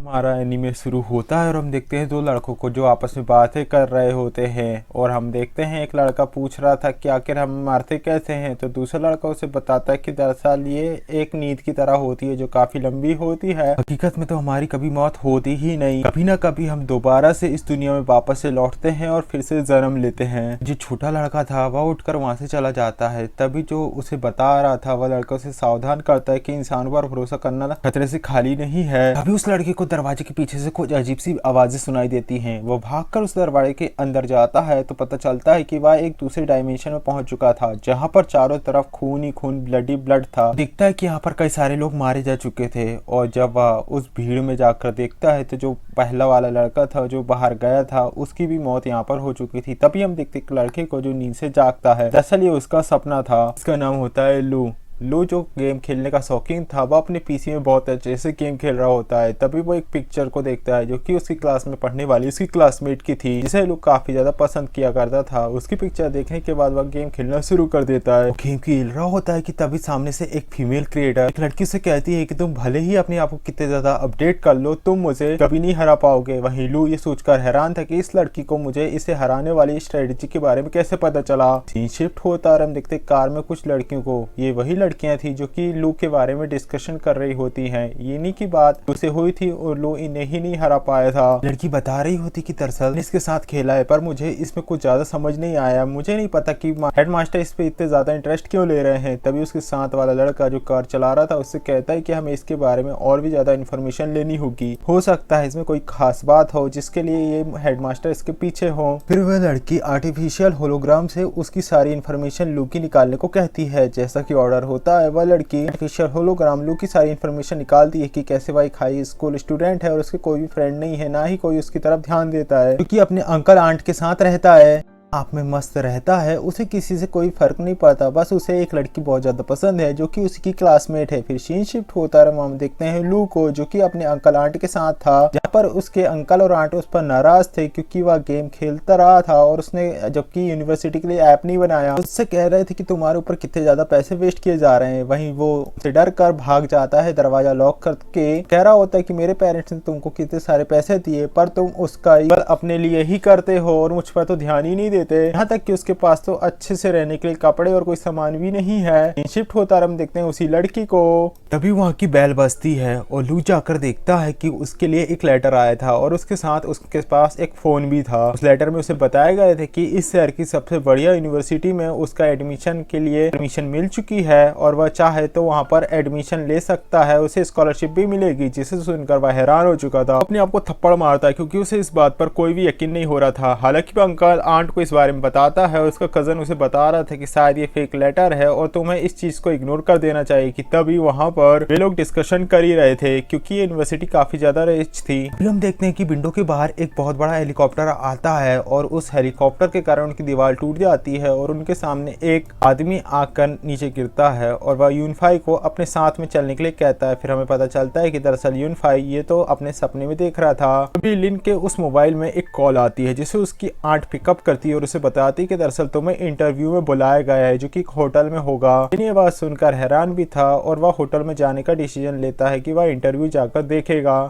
हमारा एनीमे शुरू होता है और हम देखते हैं दो लड़कों को जो आपस में बातें कर रहे होते हैं। और हम देखते हैं एक लड़का पूछ रहा था कि आखिर हम मारते कैसे हैं, तो दूसरा लड़का उसे बताता है कि दरअसल ये एक नींद की तरह होती है जो काफी लंबी होती है। हकीकत में तो हमारी कभी मौत होती ही नहीं, कभी ना कभी हम दोबारा से इस दुनिया में वापस से लौटते हैं और फिर से जन्म लेते हैं। जो छोटा लड़का था वह उठकर वहां से चला जाता है। तभी जो उसे बता रहा था वह लड़का उसे सावधान करता है कि इंसान पर भरोसा करना खतरे से खाली नहीं है। तभी उस लड़के को दरवाजे के पीछे से कुछ अजीब सी आवाजें सुनाई देती हैं। वो भागकर उस दरवाजे के अंदर जाता है तो पता चलता है कि वह एक दूसरे डायमेंशन में पहुंच चुका था, जहां पर चारों तरफ खून ही खून, ब्लड ही ब्लड था। दिखता है कि यहाँ पर कई सारे लोग मारे जा चुके थे। और जब वह उस भीड़ में जाकर देखता है तो जो पहला वाला लड़का था जो बाहर गया था उसकी भी मौत यहाँ पर हो चुकी थी। तभी हम देखते एक लड़के को जो नींद से जागता है। दरअसल ये उसका सपना था। इसका नाम होता है लू। लू जो गेम खेलने का शौकीन था वह अपने पीसी में बहुत अच्छे से गेम खेल रहा होता है। तभी वो एक पिक्चर को देखता है जो कि उसकी क्लास में पढ़ने वाली उसकी क्लासमेट की थी, जिसे लू काफी ज्यादा पसंद किया करता था। उसकी पिक्चर देखने के बाद वह गेम खेलना शुरू कर देता है। गेम खेल रहा होता है कि तभी सामने से एक फीमेल क्रिएटर एक लड़की से कहती है कि तुम भले ही अपने आप को कितने ज्यादा अपडेट कर लो, तुम मुझे कभी नहीं हरा पाओगे। वहीं लू ये सोचकर हैरान था कि इस लड़की को मुझे इसे हराने वाली स्ट्रेटेजी के बारे में कैसे पता चला। सीन शिफ्ट होता और हम देखते कार में कुछ लड़कियों को, ये वही लड़कियां थी जो कि लू के बारे में डिस्कशन कर रही होती हैं। ये नहीं की बात उसे हुई थी और लू इन्हें ही नहीं हरा पाया था। लड़की बता रही होती कि दरअसल इसके साथ खेला है पर मुझे इसमें कुछ ज्यादा समझ नहीं आया। मुझे नहीं पता कि हेडमास्टर इस पे इतने ज्यादा इंटरेस्ट क्यों ले रहे हैं। तभी उसके साथ वाला लड़का जो कार चला रहा था उससे कहता है कि हमें इसके बारे में और भी ज्यादा इन्फॉर्मेशन लेनी होगी, हो सकता है इसमें कोई खास बात हो जिसके लिए ये हेडमास्टर इसके पीछे हो। फिर वह लड़की आर्टिफिशियल होलोग्राम से उसकी सारी इन्फॉर्मेशन लू की निकालने को कहती है। जैसा कि ऑर्डर होता है वह लड़की आर्टिफिशियल होलोग्राम लू की सारी इन्फॉर्मेशन निकालती है कि कैसे वह एक हाई स्कूल स्टूडेंट है और उसके कोई भी फ्रेंड नहीं है, ना ही कोई उसकी तरफ ध्यान देता है, क्योंकि अपने अंकल आंट के साथ रहता है, आप में मस्त रहता है। उसे किसी से कोई फर्क नहीं पड़ता, बस उसे एक लड़की बहुत ज्यादा पसंद है जो कि उसकी क्लासमेट है। फिर सीन शिफ्ट होता है, हम देखते हैं लू को जो कि अपने अंकल आंट के साथ था, जहाँ पर उसके अंकल और आंट उस पर नाराज थे क्योंकि वह गेम खेलता रहा था और उसने जबकि यूनिवर्सिटी के लिए ऐप नहीं बनाया। उससे कह रहे थे कि तुम्हारे ऊपर कितने ज्यादा पैसे वेस्ट किए जा रहे हैं। वहीं वो से डर कर भाग जाता है, दरवाजा लॉक करके कह रहा होता है कि मेरे पेरेंट्स ने तुमको कितने सारे पैसे दिए पर तुम उसका अपने लिए ही करते हो और मुझ पर तो ध्यान ही नहीं देते। यहाँ तक कि उसके पास तो अच्छे से रहने के लिए कपड़े और कोई सामान भी नहीं है। शिफ्ट होता हम देखते हैं उसी लड़की को। तभी वहाँ की बेल बजती है और लू जाकर देखता है कि उसके लिए एक लेटर आया था और उसके साथ उसके पास एक फोन भी था। उस लेटर में उसे बताया गया था कि इस शहर की सबसे बढ़िया यूनिवर्सिटी में उसका एडमिशन के लिए एडमिशन मिल चुकी है और वह चाहे तो वहाँ पर एडमिशन ले सकता है, उसे स्कॉलरशिप भी मिलेगी। जिसे सुनकर वह हैरान हो चुका था, अपने आप को थप्पड़ मारता है क्योंकि उसे इस बात पर कोई भी यकीन नहीं हो रहा था। हालांकि वह अंकल आंट को इस बारे में बताता है और उसका कजन उसे बता रहा था कि शायद ये फेक लेटर है और तुम्हें इस चीज को इग्नोर कर देना चाहिए। कि तभी वहां पर वे लोग डिस्कशन कर ही रहे थे क्योंकि ये यूनिवर्सिटी काफी ज्यादा रिच थी। फिर हम देखते हैं कि विंडो के बाहर एक बहुत बड़ा हेलीकॉप्टर आता है और उस हेलीकॉप्टर के कारण उनकी दीवार टूट जाती है और उनके सामने एक आदमी आकर नीचे गिरता है और वह यूनफाई को अपने साथ में चलने के लिए कहता है। फिर हमें पता चलता है कि दरअसल यूनफाई ये तो अपने सपने में देख रहा था। तभी लिन के उस मोबाइल में एक कॉल आती है जिसे उसकी आंट पिकअप करती है और उसे बताती है कि दरअसल तुम्हें इंटरव्यू में बुलाया गया है जो कि एक होटल में होगा। ये बात सुनकर हैरान भी था और वह होटल में जाने का डिसीजन लेता है कि वह इंटरव्यू जाकर देखेगा।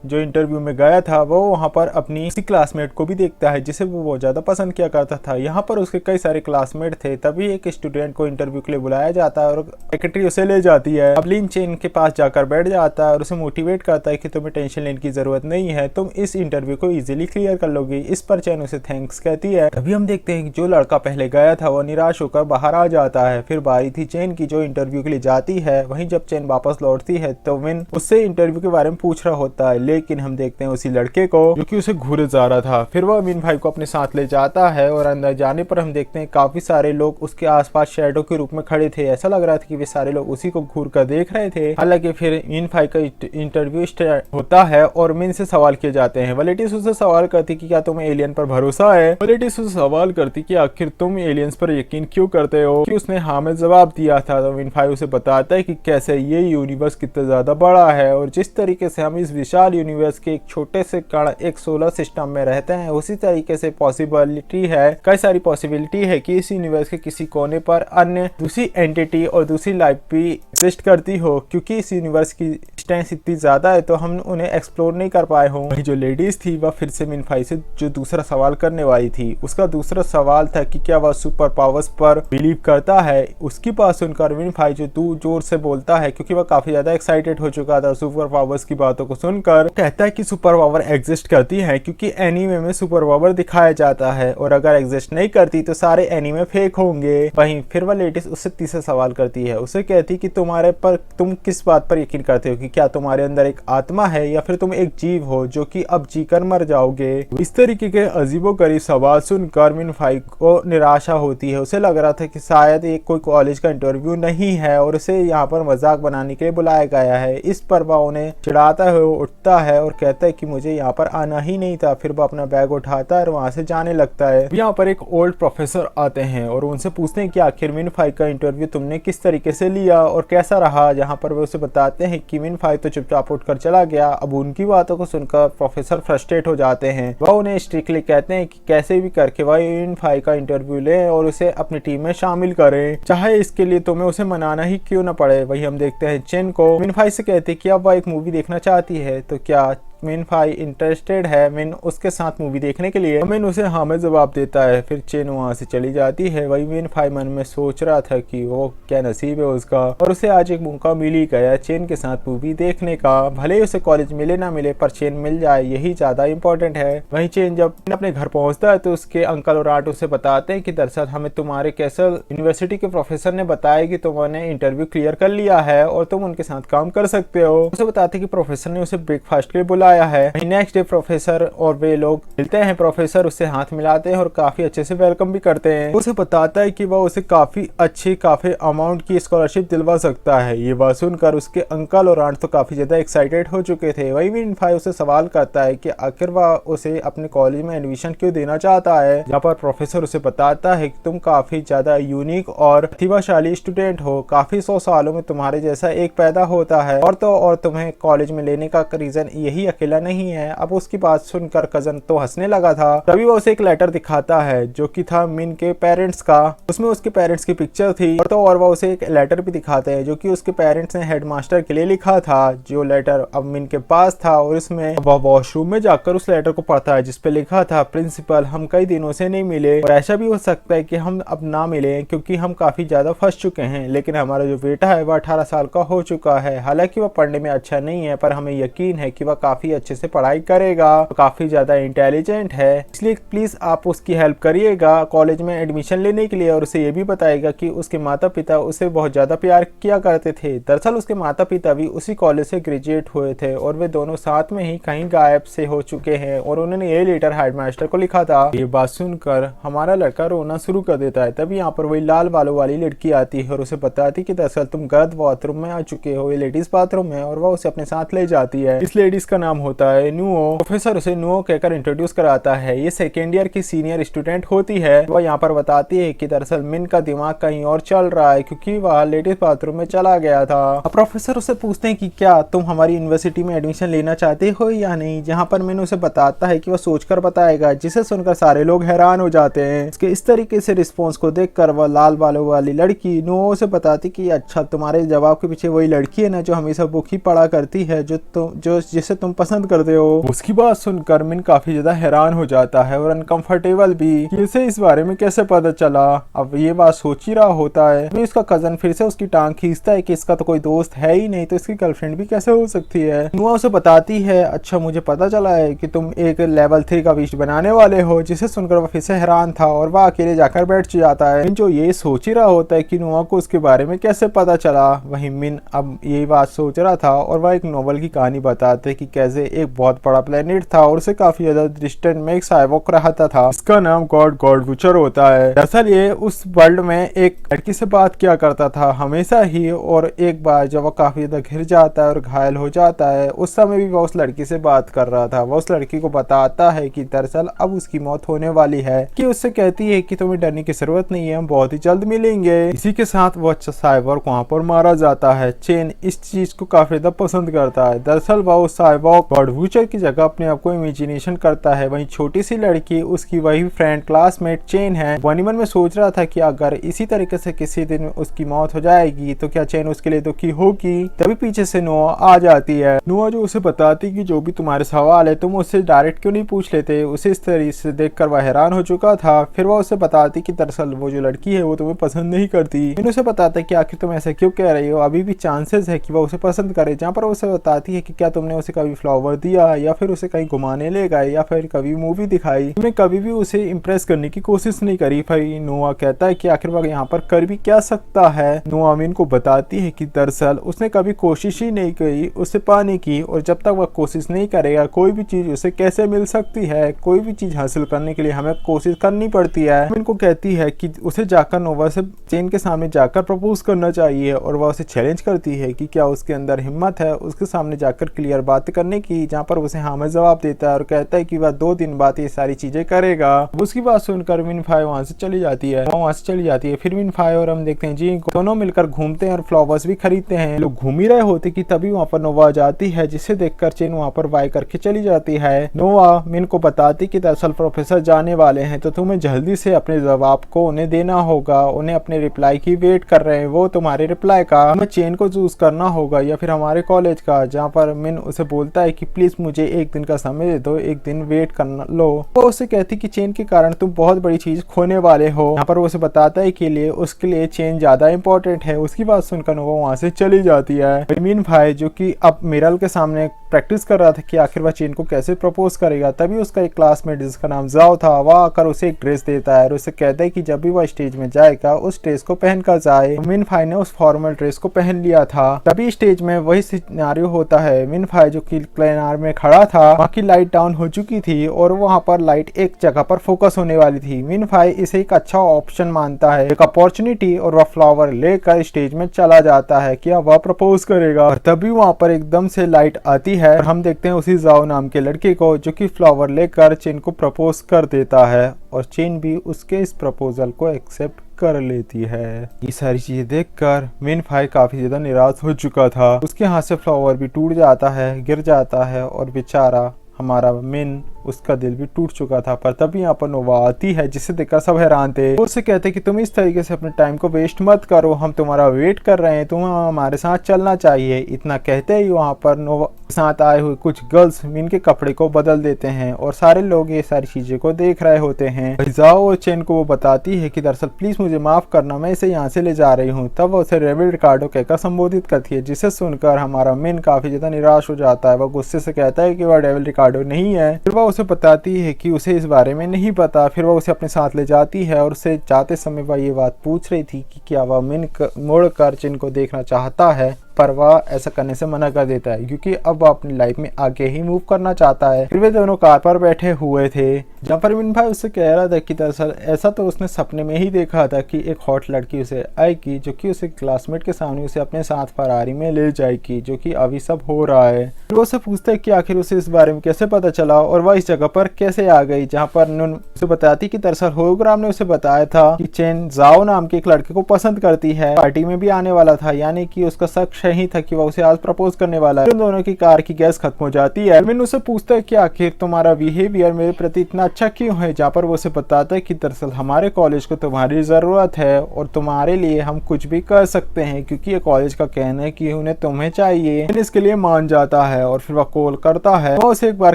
जो इंटरव्यू में गया था वो वहाँ पर अपनी किसी क्लासमेट को भी देखता है जिसे वो बहुत ज्यादा पसंद किया करता था। यहाँ पर उसके कई सारे क्लासमेट थे। तभी एक स्टूडेंट को इंटरव्यू के लिए बुलाया जाता है और सेक्रेटरी उसे ले जाती है। अब लिन चेन के पास जाकर बैठ जाता है और उसे मोटिवेट करता है कि तुम्हें टेंशन लेने की जरूरत नहीं है, तुम इस इंटरव्यू को इजिली क्लियर कर लोगे। इस पर चेन उसे थैंक्स कहती है। तभी हम देखते हैं कि जो लड़का पहले गया था वो निराश होकर बाहर आ जाता है। फिर बारी थी चेन की जो इंटरव्यू के लिए जाती है। वहीं जब चेन वापस लौटती है तो विन उससे इंटरव्यू के बारे में पूछ रहा होता है, लेकिन हम देखते हैं उसी लड़के को जो कि उसे घूरे जा रहा था। फिर वह मिन भाई को अपने साथ ले जाता है और अंदर जाने पर हम देखते हैं काफी सारे लोग उसके आसपास शैडो के रूप में खड़े थे। ऐसा लग रहा था कि वे सारे लोग उसी को घूर कर देख रहे थे। हालांकि फिर मिन भाई का इंटरव्यू स्टार्ट होता है और मिन से सवाल किए जाते हैं। वलेटिस उससे सवाल करती कि क्या तुम्हें एलियन पर भरोसा है। वलेटिस उससे सवाल करती कि आखिर तुम एलियंस पर यकीन क्यों करते हो। कि उसने हाँ में जवाब दिया था। तो मिन भाई उसे बताता है कि कैसे ये यूनिवर्स कितना ज्यादा बड़ा है और जिस तरीके से हम इस विशाल यूनिवर्स के एक छोटे से कण एक सोलर सिस्टम में रहते हैं, उसी तरीके से पॉसिबिलिटी है, कई सारी पॉसिबिलिटी है कि इस यूनिवर्स के किसी कोने पर अन्य दूसरी एंटिटी और दूसरी लाइफ भी एग्जिस्ट करती हो, क्योंकि इस यूनिवर्स की डिस्टेंस इतनी ज़्यादा है तो हम उन्हें एक्सप्लोर नहीं कर पाए हों। वही जो लेडीज़ थी वह फिर से मिनफाई से जो दूसरा सवाल करने वाली थी, उसका दूसरा सवाल था कि क्या वह सुपर पावर्स पर बिलीव करता है। उसकी बात सुनकर मिनफाई जो जोर से बोलता है, क्योंकि वह काफ़ी ज़्यादा एक्साइटेड हो चुका था सुपर पावर्स की बातों को सुनकर, कहता है कि सुपर पावर एग्जिस्ट करती है क्योंकि एनीमे में सुपर पावर दिखाया जाता है, और अगर एग्जिस्ट नहीं करती तो सारे एनीमे फेक होंगे। वहीं फिर वह लेडीज उससे तीसरा सवाल करती है, उसे कहती कि तुम किस बात पर यकीन करते हो, कि क्या तुम्हारे अंदर एक आत्मा है या फिर तुम एक जीव हो जो कि अब जीकर मर जाओगे। इस तरीके के अजीबोगरीब सवाल सुनकर मिनफाई को निराशा होती है। उसे लग रहा था कि शायद ये कोई कॉलेज का इंटरव्यू नहीं है और उसे यहाँ पर मजाक बनाने के लिए बुलाया गया है। इस पर वह उन्हें चिढ़ाता है, उठता है और कहता है कि मुझे यहाँ पर आना ही नहीं था। फिर वह अपना बैग उठाता है और वहां से जाने लगता है। यहाँ पर एक ओल्ड प्रोफेसर आते हैं और उनसे पूछते हैं कि आखिर मिनफाई का इंटरव्यू तुमने किस तरीके से लिया और कैसा रहा। जहाँ पर वे उसे बताते हैं कि मिनफाई तो चुपचाप उठकर चला गया। अब उनकी बातों को सुनकर प्रोफेसर फ्रस्ट्रेट हो जाते हैं। वह उन्हें स्ट्रिक्टली कहते हैं कि कैसे भी करके वह मिनफाई का इंटरव्यू ले और उसे अपनी टीम में शामिल करें, चाहे इसके लिए तुम्हें उसे मनाना ही क्यों न पड़े। वही हम देखते हैं चेन को मिनफाई से कहते कि अब वह एक मूवी देखना चाहती है, तो क्या मिनफाई इंटरेस्टेड है मिन उसके साथ मूवी देखने के लिए। मिन उसे हाँ में जवाब देता है। फिर चेन वहां से चली जाती है। वही मिनफाई मन में सोच रहा था कि वो क्या नसीब है उसका, और उसे आज एक मौका मिल ही गया चेन के साथ मूवी देखने का। भले ही उसे कॉलेज मिले ना मिले पर चेन मिल जाए यही ज्यादा इंपॉर्टेंट है। वही चेन जब अपने घर पहुंचता है तो उसके अंकल और आंट उसे बताते हैं कि दरअसल हमें तुम्हारे कैसल यूनिवर्सिटी के प्रोफेसर ने बताया कि तुमने इंटरव्यू क्लियर कर लिया है और तुम उनके साथ काम कर सकते हो। उसे बताते कि प्रोफेसर ने उसे ब्रेकफास्ट के लिए बुलाया है। नेक्स्ट डे प्रोफेसर और वे लोग मिलते हैं। प्रोफेसर उससे हाथ मिलाते हैं और काफी अच्छे से वेलकम भी करते हैं। उसे बताता है कि वह उसे काफी अमाउंट की स्कॉलरशिप दिलवा सकता है। ये बात सुनकर उसके अंकल और आंट तो काफी ज्यादा एक्साइटेड हो चुके थे। वही मिनफाई उसे सवाल करता है कि आखिर वह उसे अपने कॉलेज में एडमिशन क्यों देना चाहता है। जहाँ पर प्रोफेसर उसे बताता है कि तुम काफी ज्यादा यूनिक और प्रतिभाशाली स्टूडेंट हो, काफी 100 सालों में तुम्हारे जैसा एक पैदा होता है, और तुम्हें कॉलेज में लेने का रीजन यही अकेला नहीं है। अब उसकी बात सुनकर कजन तो हंसने लगा था। तभी वो उसे एक लेटर दिखाता है जो कि था मिन के पेरेंट्स का। उसमें उसके पेरेंट्स की पिक्चर थी और वो उसे एक लेटर भी दिखाते हैं जो कि उसके पेरेंट्स ने हेडमास्टर के लिए लिखा था। जो लेटर अब मिन के पास था और इसमें वह वॉशरूम में जाकर उस लेटर को पढ़ता है जिसपे लिखा था, प्रिंसिपल हम कई दिनों से नहीं मिले और ऐसा भी हो सकता है कि हम अब ना मिले क्योंकि हम काफी ज्यादा फंस चुके हैं, लेकिन हमारा जो बेटा है वह 18 साल का हो चुका है। हालांकि वह पढ़ने में अच्छा नहीं है पर हमें यकीन है कि वह काफी अच्छे से पढ़ाई करेगा, काफी ज्यादा इंटेलिजेंट है, इसलिए प्लीज आप उसकी हेल्प करिएगा कॉलेज में एडमिशन लेने के लिए। और उसे ये भी बताएगा कि उसके माता पिता उसे बहुत ज्यादा प्यार किया करते थे। दरअसल उसके माता पिता भी उसी कॉलेज से ग्रेजुएट हुए थे और वे दोनों साथ में ही कहीं गायब से हो चुके हैं और उन्होंने ये लेटर हेडमास्टर को लिखा था। ये बात सुनकर हमारा लड़का रोना शुरू कर देता है। तभी यहाँ पर वही लाल बालों वाली लड़की आती है और उसे बताती कि दरअसल तुम गलत बाथरूम में आ चुके हो, ये लेडीज बाथरूम है, और वह उसे अपने साथ ले जाती है। इस लेडीज का नाम होता है नुओ। प्रोफेसर उसे नुओ कहकर इंट्रोड्यूस कराता है। ये सेकेंड ईयर की सीनियर स्टूडेंट होती है। वह यहाँ पर बताती है कि दरअसल मिन का दिमाग कहीं और चल रहा है क्योंकि वह लेडीज बाथरूम में चला गया था। प्रोफेसर उसे पूछते हैं कि क्या तुम हमारी यूनिवर्सिटी में एडमिशन लेना चाहते हो या नहीं, जहाँ पर मिन उसे बताता है कि वह सोचकर बताएगा, जिसे सुनकर सारे लोग हैरान हो जाते हैं। इसके इस तरीके से रिस्पॉन्स को देखकर वह लाल बालों वाली लड़की नुओ से बताती कि अच्छा तुम्हारे जवाब के पीछे वही लड़की है ना जो हमेशा बुक ही पढ़ा करती है जिसे तुम पसंद करते हो। उसकी बात सुनकर मिन काफी ज्यादा हैरान हो जाता है और अनकंफर्टेबल भी, इसे इस बारे में कैसे पता चला। अब ये बात सोच ही रहा होता है। तो इसका कजन फिर से उसकी टांग खींचता है कि इसका तो कोई दोस्त है ही नहीं तो इसकी गर्लफ्रेंड भी कैसे हो सकती है। नुआ उसे बताती है अच्छा मुझे पता चला है कि तुम एक लेवल 3 का विश बनाने वाले हो, जिसे सुनकर वह फिर से हैरान था और वह अकेले जाकर बैठ जाता है। जो ये सोच ही रहा होता है कि नुआ को उसके बारे में कैसे पता चला। वही मिन अब यही बात सोच रहा था और वह एक नोवेल की कहानी बताते हैं कि कैसे एक बहुत बड़ा प्लेनेट था और उसे काफी ज्यादा डिस्टेंट में एक साइबॉक रहता था। इसका नाम गॉड विचर होता है। दरअसल ये उस वर्ल्ड में एक लड़की से बात किया करता था हमेशा ही, और एक बार जब वह काफी ज्यादा घिर जाता है और घायल हो जाता है उस समय भी वह उस लड़की से बात कर रहा था। वह उस लड़की को बताता है कि दरअसल अब उसकी मौत होने वाली है, कि उससे कहती है कि तुम्हें डरने की जरूरत नहीं है, हम बहुत ही जल्द मिलेंगे। इसी के साथ वह साइबॉक वहां पर मारा जाता है। चेन इस चीज को काफी ज्यादा पसंद करता है। दरअसल वह उस साइबॉक गॉड फ्यूचर की जगह अपने आप को इमेजिनेशन करता है। वहीं छोटी सी लड़की उसकी वही फ्रेंड क्लासमेट चेन है। वो मन में सोच रहा था कि अगर इसी तरीके से किसी दिन उसकी मौत हो जाएगी तो क्या चेन उसके लिए दुखी होगी। तभी पीछे से नोआ आ जाती है। नोआ जो उसे बताती कि जो भी तुम्हारे सवाल है तुम उससे डायरेक्ट क्यों नहीं पूछ लेते। उसे इस तरीके से देखकर वह हैरान हो चुका था। फिर वह उसे बताती कि दरअसल वो जो लड़की है वो तुम्हें पसंद नहीं करती। फिर उसे बताता है कि आखिर तुम ऐसा क्यों कह रही हो, अभी भी चांसेस है कि वह उसे पसंद करे। जहाँ पर उसे बताती है कि क्या तुमने उसे कभी फ्लावर दिया या फिर उसे कहीं घुमाने ले गए या फिर कभी मूवी दिखाई, तुमने कभी भी उसे इम्प्रेस करने की कोशिश नहीं करी। फिर नोआ कहता है कि आखिर वह यहाँ पर कर भी क्या सकता है। नोआ अमीन को बताती है कि दरअसल उसने कभी कोशिश ही नहीं की उसे पाने की, और जब तक वह कोशिश नहीं करेगा कोई भी चीज उसे कैसे मिल सकती है। कोई भी चीज हासिल करने के लिए हमें कोशिश करनी पड़ती है। अमीन को कहती है कि उसे जाकर नोवा से चेन के सामने जाकर प्रपोज करना चाहिए, और वह उसे चैलेंज करती है कि क्या उसके अंदर हिम्मत है उसके सामने जाकर क्लियर बात करने की। जहाँ पर उसे हाँ में जवाब देता है और कहता है कि वह 2 दिन बाद ये सारी चीजें करेगा। उसकी बात सुनकर मिन फाई वहां से चली जाती है। फिर मिन फाई और हम देखते हैं जी दोनों मिलकर घूमते हैं और फ्लावर्स भी खरीदते हैं। लोग घूम ही रहे होते कि तभी वहाँ पर नोवा जाती है, जिसे देखकर चेन वहाँ पर बाय करके चली जाती है। नोवा मिन को बताती कि दरअसल प्रोफेसर जाने वाले हैं तो तुम्हें जल्दी से अपने जवाब को उन्हें देना होगा। उन्हें अपने रिप्लाई की वेट कर रहे हैं, वो तुम्हारे रिप्लाई का। हमें चेन को चूज करना होगा या फिर हमारे कॉलेज का। जहाँ पर मिन उसे बोलता है कि प्लीज मुझे 1 दिन का समय दे दो, 1 दिन वेट करना लो। वो उसे कहती कि चेन के कारण तुम बहुत बड़ी चीज खोने वाले हो। यहाँ पर वो उसे बताता है कि उसके लिए चेन ज्यादा इंपॉर्टेंट है। उसकी बात सुनकर वो वहां से चली जाती है। मीन भाई जो कि अब मिरल के सामने प्रैक्टिस कर रहा था कि आखिर वह चेन को कैसे प्रपोज करेगा, तभी उसका एक क्लासमेट जिसका नाम जाओ था वह आकर उसे एक ड्रेस देता है और उसे कहता है कि जब भी वह स्टेज में जाएगा उस ड्रेस को पहनकर जाए। मिन फाई ने उस फॉर्मल ड्रेस को पहन लिया था। तभी स्टेज में वही सिनेरियो होता है। मिन फाई जो कि क्लेनार में खड़ा था वहाँ की लाइट डाउन हो चुकी थी और वहाँ पर लाइट एक जगह पर फोकस होने वाली थी। मिन फाई इसे एक अच्छा ऑप्शन मानता है, एक अपॉर्चुनिटी, और वह फ्लावर लेकर स्टेज में चला जाता है कि वह प्रपोज करेगा। और तभी वहाँ पर एकदम से लाइट आती है और हम देखते हैं उसी जाओ नाम के लड़के को जो कि फ्लावर लेकर चेन को प्रपोज कर देता है, और चेन भी उसके इस प्रपोजल को एक्सेप्ट कर लेती है। ये सारी चीजें देखकर मिन फाई काफी ज्यादा निराश हो चुका था। उसके हाथ से फ्लावर भी टूट जाता है, गिर जाता है, और बेचारा हमारा मिन उसका दिल भी टूट चुका था। पर तभी यहाँ पर नोवा आती है जिसे देखकर सब हैरान थे। वो उससे कहते कि तुम इस तरीके से अपने टाइम को वेस्ट मत करो, हम तुम्हारा वेट कर रहे हैं, तुम्हें हमारे साथ चलना चाहिए। इतना कहते ही वहाँ पर नोवा के साथ आए हुए कुछ गर्ल्स मिन के कपड़े को बदल देते हैं और सारे लोग ये सारी चीजें को देख रहे होते हैं। जाओ और चेन को वो बताती है कि दरअसल प्लीज मुझे माफ करना, मैं इसे यहाँ से ले जा रही हूँ। तब वो उसे रेबल रिकार्डो कहकर संबोधित करती है, जिसे सुनकर हमारा मिन काफी ज्यादा निराश हो जाता है। वह गुस्से से कहता है कि वह रेबल रिकार्डो नहीं है। फिर वह उसे बताती है कि उसे इस बारे में नहीं पता। फिर वह उसे अपने साथ ले जाती है और उसे जाते समय वह ये बात पूछ रही थी कि क्या वह मिन मुड़ कर चेन को देखना चाहता है, पर वह ऐसा करने से मना कर देता है क्योंकि अब वह अपनी लाइफ में आगे ही मूव करना चाहता है। फिर वे दोनों कार पर बैठे हुए थे जहाँ पर मिन भाई उससे कह रहा था कि दरअसल ऐसा तो उसने सपने में ही देखा था कि एक हॉट लड़की उसे आएगी जो कि उसे क्लासमेट के सामने उसे अपने साथ फरारी में ले जाएगी, जो कि अभी सब हो रहा है। फिर वो उससे पूछता है कि आखिर उसे इस बारे में कैसे पता चला और वह इस जगह पर कैसे आ गई, जहाँ पर नुन उसे बताती कि दरअसल होलोग्राम ने उसे बताया था कि चेन जाओ नाम के एक लड़के को पसंद करती है, पार्टी में भी आने वाला था, यानी कि उसका शक सही था कि वह उसे आज प्रपोज करने वाला है। उन दोनों की कार की गैस खत्म हो जाती है। मिन उससे पूछता है कि आखिर तुम्हारा बिहेवियर मेरे प्रति इतना अच्छा क्यों है, जहाँ पर वो उसे बताता है कि दरअसल हमारे कॉलेज को तुम्हारी जरूरत है और तुम्हारे लिए हम कुछ भी कर सकते हैं, क्योंकि ये कॉलेज का कहना है कि उन्हें तुम्हें चाहिए। इसके लिए मान जाता है और फिर वह कॉल करता है। वो उसे एक बार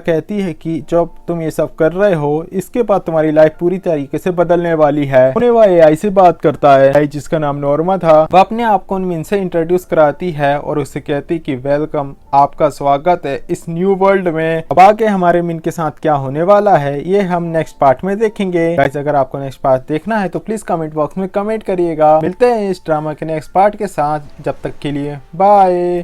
कहती है कि जब तुम ये सब कर रहे हो इसके बाद तुम्हारी लाइफ पूरी तरीके से बदलने वाली है। उन्हें वह एआई से बात करता है जिसका नाम नॉर्मा था। वह अपने आप को मिन से इंट्रोड्यूस कराती है और उससे कहती कि वेलकम, आपका स्वागत है इस न्यू वर्ल्ड में। अब आगे हमारे मिन के साथ क्या होने वाला है ये हम नेक्स्ट पार्ट में देखेंगे। गाइस अगर आपको नेक्स्ट पार्ट देखना है तो प्लीज कमेंट बॉक्स में कमेंट करिएगा। मिलते हैं इस ड्रामा के नेक्स्ट पार्ट के साथ, जब तक के लिए बाय।